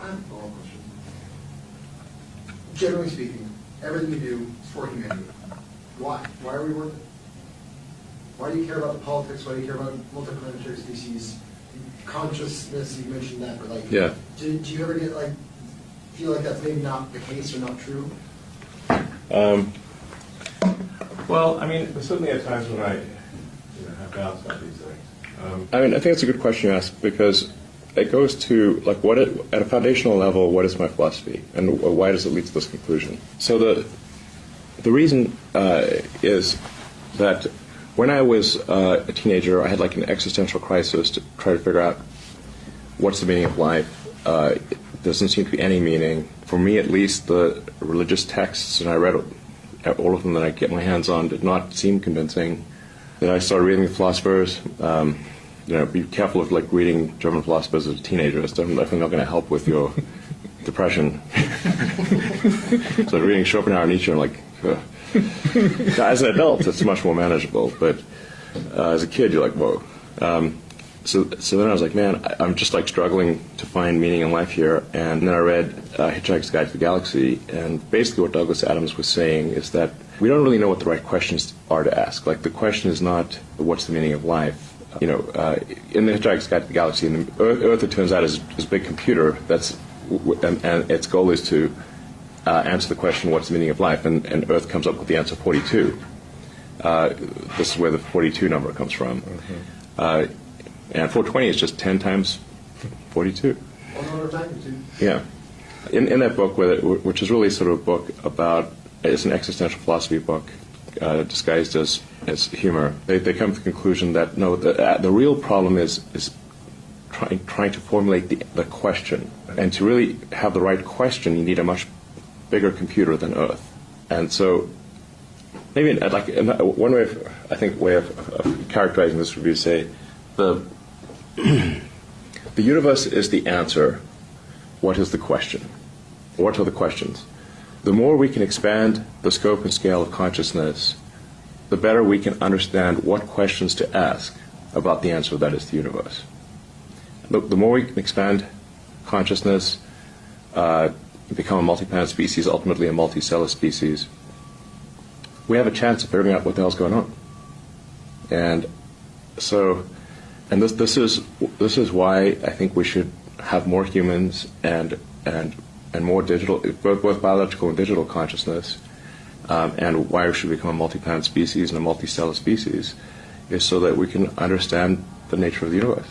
have a follow-up question. Generally speaking, everything we do is for humanity. Why? Why are we working? Why do you care about the politics? Why do you care about multiplanetary species? Consciousness, you mentioned that, but like, yeah. Do you ever get like, feel like that's maybe not the case or not true? Well, I mean, there's certainly at times when I have doubts about these things. I mean, I think it's a good question you ask, because it goes to, like, at a foundational level, what is my philosophy, and why does it lead to this conclusion? So the reason is that when I was a teenager, I had like an existential crisis to try to figure out what's the meaning of life. There doesn't seem to be any meaning. For me, at least, the religious texts, and I read all of them that I get my hands on, did not seem convincing. Then I started reading the philosophers. Be careful of like reading German philosophers as a teenager. It's definitely not going to help with your depression. So reading Schopenhauer and Nietzsche, I'm like, ugh. As an adult, it's much more manageable. But as a kid, you're like, whoa. So then I was like, man, I'm just like struggling to find meaning in life here. And then I read Hitchhiker's Guide to the Galaxy, and basically what Douglas Adams was saying is that we don't really know what the right questions are to ask. Like, the question is not what's the meaning of life. In the Hitchhiker's Guide to the Galaxy, and the Earth, it turns out, is a big computer. And its goal is to answer the question, what's the meaning of life? And Earth comes up with the answer 42. This is where the 42 number comes from. Mm-hmm. And 420 is just 10 times 42. One order of magnitude. Yeah. In that book, which is really sort of a book about, it's an existential philosophy book disguised as humor, they come to the conclusion that no, the real problem is trying to formulate the question. And to really have the right question, you need a much bigger computer than Earth. And so maybe like one way of characterizing this would be to say the universe is the answer. What is the question? What are the questions? The more we can expand the scope and scale of consciousness, the better we can understand what questions to ask about the answer that is the universe. The more we can expand consciousness, become a multi-planet species, ultimately a multicellular species, we have a chance of figuring out what the hell's going on. And so, and this is why I think we should have more humans and more digital, both biological and digital consciousness, and why we should become a multi-planet species and a multicellular species, is so that we can understand the nature of the universe.